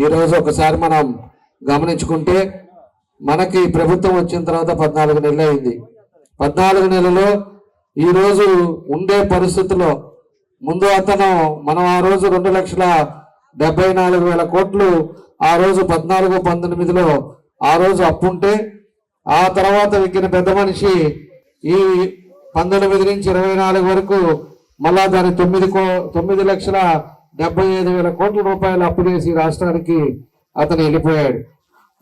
ఈరోజు ఒకసారి మనం గమనించుకుంటే మనకి ప్రభుత్వం వచ్చిన తర్వాత 14 నెలలు అయింది. 14 నెలల్లో ఈరోజు ఉండే పరిస్థితుల్లో ముందు అతను మనం ఆ రోజు 2,74,000 కోట్లు ఆ రోజు 14-19లో ఆ రోజు అప్పుంటే ఆ తర్వాత ఎక్కిన పెద్ద మనిషి ఈ 19 నుంచి 24 వరకు మళ్ళా దాని 9,75,000 కోట్ల రూపాయలు అప్పు చేసి రాష్ట్రానికి అతను వెళ్ళిపోయాడు.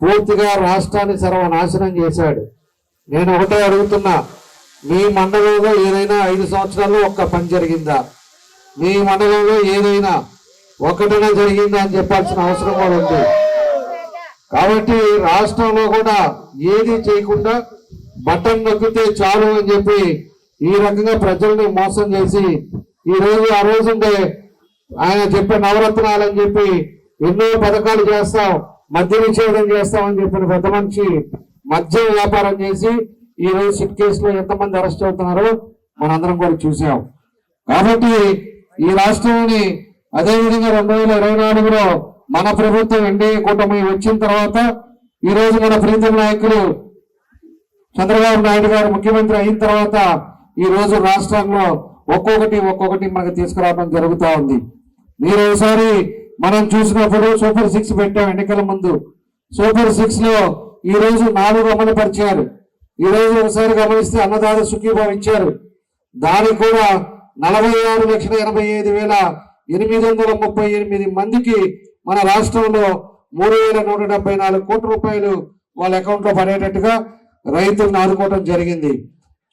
పూర్తిగా రాష్ట్రాన్ని సర్వనాశనం చేశాడు. నేను ఒకటే అడుగుతున్నా, మీ మండలంలో ఏదైనా 5 సంవత్సరాల్లో ఒక్క పని జరిగిందా? మీ మండలంలో ఏదైనా ఒకటైనా జరిగిందా అని చెప్పాల్సిన అవసరం కూడా ఉంది. కాబట్టి రాష్ట్రంలో కూడా ఏది చేయకుండా బటన్ నొక్కితే చాలు అని చెప్పి ఈ రకంగా ప్రజల్ని మోసం చేసి ఈ రోజు ఆ రోజు ఉండే ఆయన చెప్పే నవరత్నాలు అని చెప్పి ఎన్నో పథకాలు చేస్తాం, మద్య నిషేధం చేస్తామని చెప్పిన పెద్ద మనిషి మద్యం వ్యాపారం చేసి ఈ రోజు సిట్ కేసులో ఎంతమంది అరెస్ట్ అవుతున్నారో మనందరం కూడా చూసాం. కాబట్టి ఈ రాష్ట్రాన్ని అదేవిధంగా 2024లో మన ప్రభుత్వం ఎన్డీఏ కూటమి వచ్చిన తర్వాత ఈ రోజు మన ప్రీతం నాయకులు చంద్రబాబు నాయుడు గారు ముఖ్యమంత్రి అయిన తర్వాత ఈ రోజు రాష్ట్రంలో ఒక్కొక్కటి మనకు తీసుకురావడం జరుగుతూ ఉంది. మీరు ఒకసారి మనం చూసినప్పుడు సూపర్ 6 పెట్టాం ఎన్నికల ముందు. సూపర్ 6 లో ఈ రోజు 4 అమలు పరిచారు. ఈ రోజు ఒకసారి గమనిస్తే అన్నదాత సుఖీభావం ఇచ్చారు. దానికి కూడా 46,85,838 మందికి మన రాష్ట్రంలో 3,174 కోట్ల రూపాయలు వాళ్ళ అకౌంట్ లో పడేటట్టుగా రైతులను ఆదుకోవడం జరిగింది.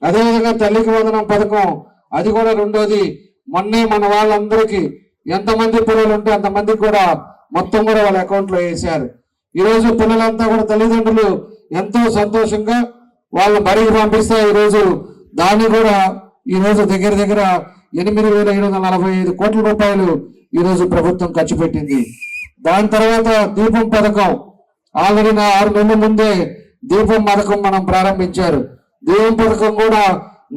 అదేవిధంగా తల్లికి వందనం పథకం, అది కూడా రెండోది. మొన్నే మన వాళ్ళందరికీ ఎంతమంది పిల్లలు ఉంటే అంతమందికి కూడా మొత్తం కూడా వాళ్ళ అకౌంట్ లో వేశారు. ఈరోజు పిల్లలంతా కూడా తల్లిదండ్రులు ఎంతో సంతోషంగా వాళ్ళ బడికి పంపిస్తే ఈరోజు దాన్ని కూడా ఈరోజు దగ్గర 8,745 కోట్ల రూపాయలు ఈరోజు ప్రభుత్వం ఖర్చు పెట్టింది. దాని తర్వాత దీపం పథకం, ఆల్రెడీ 6 నెలల ముందే దీపం పథకం మనం ప్రారంభించారు. దీపం పథకం కూడా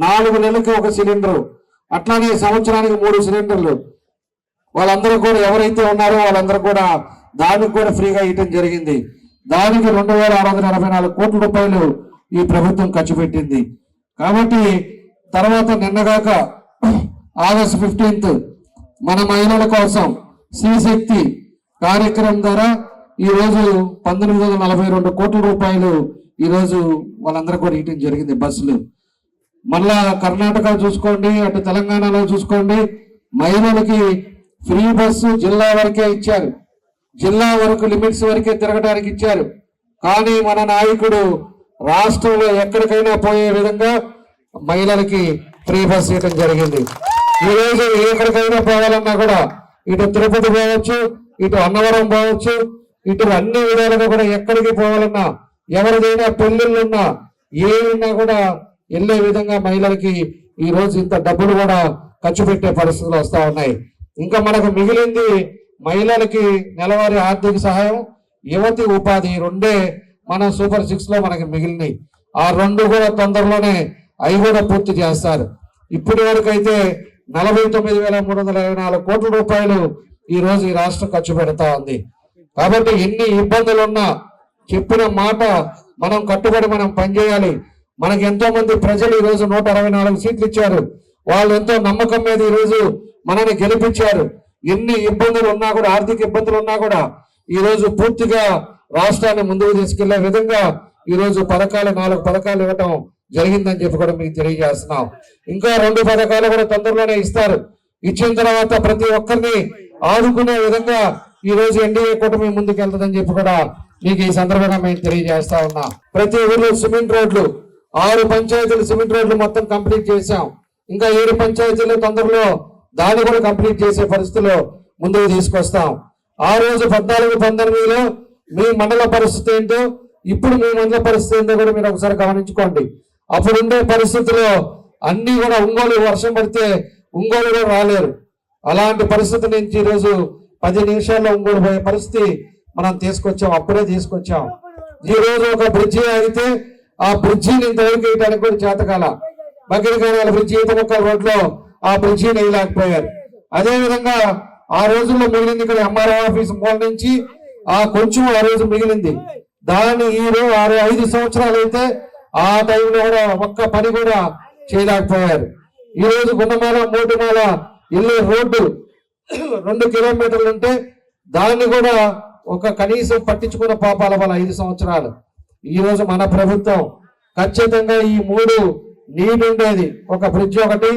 4 నెలలకి 1 సిలిండరు, అట్లానే సంవత్సరానికి 3 సిలిండర్లు వాళ్ళందరూ కూడా ఎవరైతే ఉన్నారో వాళ్ళందరూ కూడా దానికి కూడా ఫ్రీగా ఇవ్వడం జరిగింది. దానికి 2,644 కోట్ల రూపాయలు ఈ ప్రభుత్వం ఖర్చు పెట్టింది. కాబట్టి తర్వాత నిన్నగాక ఆగస్టు 15 మన మహిళల కోసం శ్రీశక్తి కార్యక్రమం ద్వారా ఈ రోజు 1,942 కోట్ల రూపాయలు ఈ రోజు వాళ్ళందరూ కూడా ఇవ్వడం జరిగింది బస్సులు. మళ్ళా కర్ణాటక చూసుకోండి, అటు తెలంగాణలో చూసుకోండి, మహిళలకి ఫ్రీ బస్సు జిల్లా వరకే ఇచ్చారు. జిల్లా వరకు లిమిట్స్ వరకే తిరగడానికి ఇచ్చారు. కానీ మన నాయకుడు రాష్ట్రంలో ఎక్కడికైనా పోయే విధంగా మహిళలకి ఫ్రీ బస్ ఇవ్వడం జరిగింది. ఈ రోజు ఎక్కడికైనా పోవాలన్నా కూడా ఇటు తిరుపతి పోవచ్చు, ఇటు అన్నవరం పోవచ్చు, ఇటు అన్ని విధాలుగా కూడా ఎక్కడికి పోవాలన్నా ఎవరిదైనా పెళ్లిళ్ళున్నా ఏమున్నా కూడా వెళ్ళే విధంగా మహిళలకి ఈ రోజు ఇంత డబ్బులు కూడా ఖర్చు పెట్టే పరిస్థితులు వస్తా ఉన్నాయి. ఇంకా మనకు మిగిలింది మహిళలకి నెలవారీ ఆర్థిక సహాయం, యువతి ఉపాధి, రెండే మన సూపర్ 6 లో మనకి మిగిలినాయి. ఆ 2 కూడా తొందరలోనే అవి కూడా పూర్తి చేస్తారు. ఇప్పటి వరకు అయితే 49,324 కోట్ల రూపాయలు ఈ రోజు ఈ రాష్ట్రం ఖర్చు పెడతా ఉంది. కాబట్టి ఎన్ని ఇబ్బందులున్నా చెప్పిన మాట మనం కట్టుబడి మనం పనిచేయాలి. మనకి ఎంతో మంది ప్రజలు ఈ రోజు 164 సీట్లు ఇచ్చారు. వాళ్ళు ఎంతో నమ్మకం మీద ఈ రోజు మనల్ని గెలిపించారు. ఎన్ని ఇబ్బందులు ఉన్నా కూడా, ఆర్థిక ఇబ్బందులు ఉన్నా కూడా ఈ రోజు పూర్తిగా రాష్ట్రాన్ని ముందుకు తీసుకెళ్లే విధంగా ఈ రోజు 4 పథకాలు ఇవ్వటం జరిగిందని చెప్పి కూడా మీకు తెలియజేస్తున్నాం. ఇంకా 2 పథకాలు కూడా తొందరలోనే ఇస్తారు. ఇచ్చిన తర్వాత ప్రతి ఒక్కరిని ఆదుకునే విధంగా ఈ రోజు ఎన్డీఏ కూటమి ముందుకు వెళ్తుందని చెప్పి కూడా మీకు ఈ సందర్భంగా మేము తెలియజేస్తా ఉన్నా. ప్రతి ఊర్లో సిమెంట్ రోడ్లు, 6 పంచాయతీలు సిమెంట్ రోడ్లు మొత్తం కంప్లీట్ చేశాం. ఇంకా 7 పంచాయతీలు తొందరలో దాన్ని కూడా కంప్లీట్ చేసే పరిస్థితిలో ముందుకు తీసుకొస్తాం. ఆ రోజు 14-19లో మీ మండల పరిస్థితి ఏంటో, ఇప్పుడు మీ మండల పరిస్థితి ఏంటో కూడా మీరు ఒకసారి గమనించుకోండి. అప్పుడుండే పరిస్థితిలో అన్ని కూడా ఒంగోలు వర్షం పడితే ఒంగోలు కూడా రాలేరు. అలాంటి పరిస్థితి నుంచి ఈరోజు 10 నిమిషాల్లో ఒంగోలు పోయే పరిస్థితి మనం తీసుకొచ్చాం, అప్పుడే తీసుకొచ్చాం. ఈ రోజు ఒక బ్రిడ్జి ఆగితే ఆ బ్రిడ్జిని ఇంతవరకు వేయడానికి కూడా చేతకాల. బగిరికాయల బ్రిడ్జి, ఈతముక్కల రోడ్లో ఆ బ్రిడ్జిని వేయలేకపోయారు. అదేవిధంగా ఆ రోజుల్లో మిగిలింది ఇక్కడ ఎంఆర్ఓ ఆఫీస్ మూల నుంచి ఆ కొంచెం ఆ రోజు మిగిలింది. దాన్ని ఈ రోజు 5 సంవత్సరాలు అయితే ఆ టైంలో కూడా ఒక్క పని కూడా చేయలేకపోయారు. ఈ రోజు గుండమాల మోటుమాల వెళ్ళే రోడ్డు 2 కిలోమీటర్లు ఉంటే దాన్ని కూడా ఒక కనీసం పట్టించుకున్న పాపాల వల్ల 5 సంవత్సరాలు. ఈ రోజు మన ప్రభుత్వం ఖచ్చితంగా ఈ 3 నీటి ఉండేది, ఒక బ్రిడ్జ్ ఒకటి,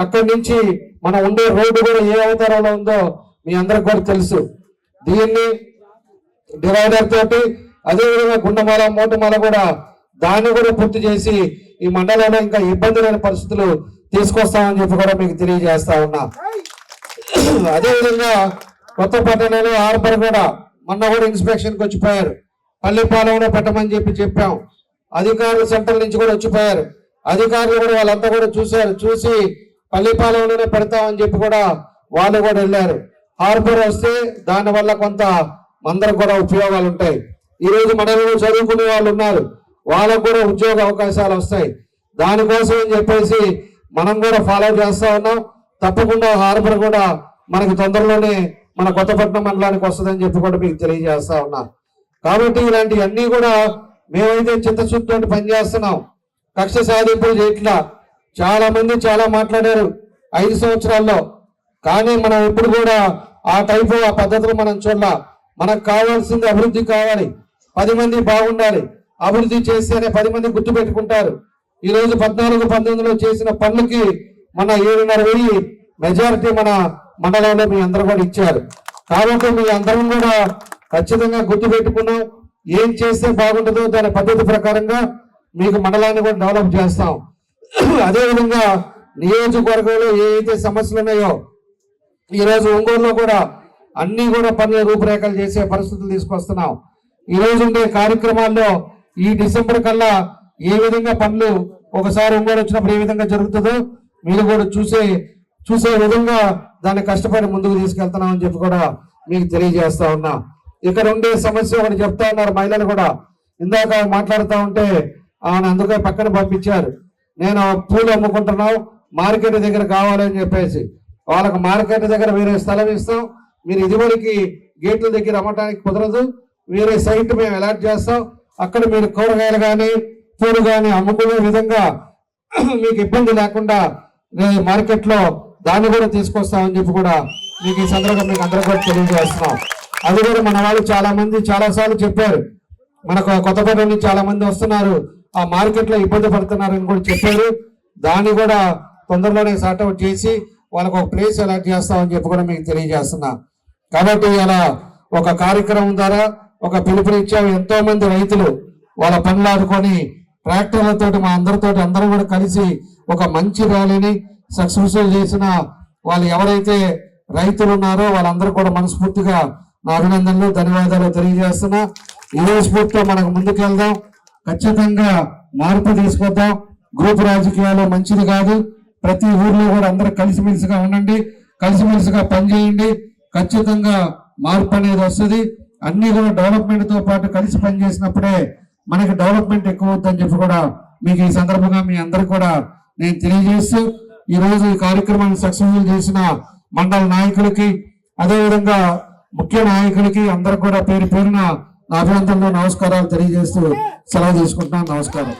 అక్కడి నుంచి మనం ఉండే రోడ్డు కూడా ఏ అవతారంలో ఉందో మీ అందరికి కూడా తెలుసు. దీన్ని డివైడర్ తోటి అదేవిధంగా గుండమాల మోటుమాల కూడా దాన్ని కూడా పూర్తి చేసి ఈ మండలంలో ఇంకా ఇబ్బంది లేని పరిస్థితులు తీసుకొస్తామని చెప్పి కూడా మీకు తెలియజేస్తా ఉన్నా. అదేవిధంగా కొత్త పట్టణంలో హార్బర్ కూడా మొన్న కూడా ఇన్స్పెక్షన్కి వచ్చిపోయారు. పల్లెపాలెంలో పెట్టమని చెప్పాం. అధికారులు సెంట్రల్ నుంచి కూడా వచ్చిపోయారు. అధికారులు కూడా వాళ్ళంతా కూడా చూశారు. చూసి పల్లెపాలెంలోనే పెడతామని చెప్పి కూడా వాళ్ళు కూడా వెళ్ళారు. హార్బర్ వస్తే దానివల్ల కొంత అందరికి కూడా ఉపయోగాలు ఉంటాయి. ఈ రోజు మనలో చదువుకునే వాళ్ళు ఉన్నారు, వాళ్ళకు కూడా ఉద్యోగ అవకాశాలు వస్తాయి. దానికోసం అని చెప్పేసి మనం కూడా ఫాలో చేస్తా ఉన్నాం. తప్పకుండా హార్బర్ కూడా మనకి తొందరలోనే మన కొత్తపట్నం మండలానికి వస్తుందని చెప్పి కూడా మీకు తెలియజేస్తా ఉన్నా. కాబట్టి ఇలాంటివన్నీ కూడా మేమైతే చిత్తశుద్ధితో పనిచేస్తున్నాం. కక్ష సాధింపులు చేయట్లా. చాలా మంది చాలా మాట్లాడారు 5 సంవత్సరాల్లో, కానీ మనం ఇప్పుడు కూడా ఆ టైపు ఆ పద్ధతులు మనం చూడాల. మనకు కావాల్సింది అభివృద్ధి కావాలి, 10 మంది బాగుండాలి. అభివృద్ధి చేస్తేనే 10 మంది గుర్తు పెట్టుకుంటారు. ఈ రోజు 14-19లో చేసిన పనులకి మన 7,500 మెజారిటీ మన మండలంలో మీ అందరూ కూడా ఇచ్చారు. కాబట్టి మీ అందరం కూడా ఖచ్చితంగా గుర్తు పెట్టుకున్నాం. ఏం చేస్తే బాగుంటుందో దాని పద్ధతి ప్రకారంగా మీకు మండలాన్ని కూడా డెవలప్ చేస్తాం. అదేవిధంగా నియోజకవర్గంలో ఏవైతే సమస్యలు ఉన్నాయో ఈరోజు ఒంగోలులో కూడా అన్ని కూడా పనుల రూపురేఖలు చేసే పరిస్థితులు తీసుకొస్తున్నాం. ఈ రోజు ఉండే కార్యక్రమాల్లో ఈ డిసెంబర్ కల్లా ఏ విధంగా పనులు ఒకసారి ఒంగోలు వచ్చినప్పుడు ఏ విధంగా జరుగుతుందో మీరు కూడా చూసే విధంగా దాన్ని కష్టపడి ముందుకు తీసుకెళ్తున్నామని చెప్పి కూడా మీకు తెలియజేస్తా ఉన్నా. ఇక్కడ ఉండే సమస్య ఒకటి చెప్తా ఉన్నారు మహిళలు కూడా. ఇందాక మాట్లాడుతూ ఉంటే ఆమె అందుకే పక్కన పంపించారు. నేను పూలు అమ్ముకుంటున్నావు, మార్కెట్ దగ్గర కావాలని చెప్పేసి. వాళ్ళకి మార్కెట్ దగ్గర వేరే స్థలం ఇస్తాం, మీరు ఇదివరకు గేట్ల దగ్గర అమ్మటానికి కుదరదు, వేరే సైట్ మేము అలాట్ చేస్తాం, అక్కడ మీరు కూరగాయలు కానీ పూలు కానీ అమ్ముకునే విధంగా మీకు ఇబ్బంది లేకుండా మార్కెట్లో దాన్ని కూడా తీసుకొస్తామని చెప్పి కూడా మీకు ఈ సందర్భంగా మీకు అందరూ కూడా తెలియజేస్తున్నాం. అది కూడా మన వాళ్ళు చాలా మంది చాలాసార్లు చెప్పారు. మనకు కొత్తపేట నుంచి చాలా మంది వస్తున్నారు, ఆ మార్కెట్లో ఇబ్బంది పడుతున్నారని కూడా చెప్పారు. దాన్ని కూడా తొందరలోనే సార్ట్అవుట్ చేసి వాళ్ళకు ఒక ప్లేస్ అలాట్ చేస్తామని చెప్పి కూడా మీకు తెలియజేస్తున్నా. కాబట్టి అలా ఒక కార్యక్రమం ద్వారా ఒక పిలుపునిచ్చాము. ఎంతో మంది రైతులు వాళ్ళ పనులు ఆదుకొని ట్రాక్టర్లతో మా అందరూ కూడా కలిసి ఒక మంచి ర్యాలీని సక్సెస్ఫుల్ చేసిన వాళ్ళు ఎవరైతే రైతులు ఉన్నారో వాళ్ళందరూ కూడా మనస్ఫూర్తిగా నా అభినందనలు ధన్యవాదాలు తెలియజేస్తున్నా. ఇదే స్ఫూర్తితో మనకు ముందుకెళ్దాం, ఖచ్చితంగా మార్పు తీసుకొద్దాం. గ్రూప్ రాజకీయాలు మంచిది కాదు. ప్రతి ఊర్లో కూడా అందరూ కలిసిమెలిసిగా ఉండండి, కలిసిమెలిసిగా పనిచేయండి. ఖచ్చితంగా మార్పు అనేది వస్తుంది. అన్ని కూడా డెవలప్మెంట్ తో పాటు కలిసి పనిచేసినప్పుడే మనకి డెవలప్మెంట్ ఎక్కువ అవుతుందని చెప్పి కూడా మీకు ఈ సందర్భంగా మీ అందరికి కూడా నేను తెలియజేస్తూ ఈ రోజు ఈ కార్యక్రమాన్ని సక్సెస్ఫుల్ చేసిన మండల నాయకులకి అదేవిధంగా ముఖ్య నాయకులకి అందరికి కూడా పేరు పేరున నా అభినందనలు నమస్కారాలు తెలియజేస్తూ సెలవు తీసుకుంటున్నాను. నమస్కారం.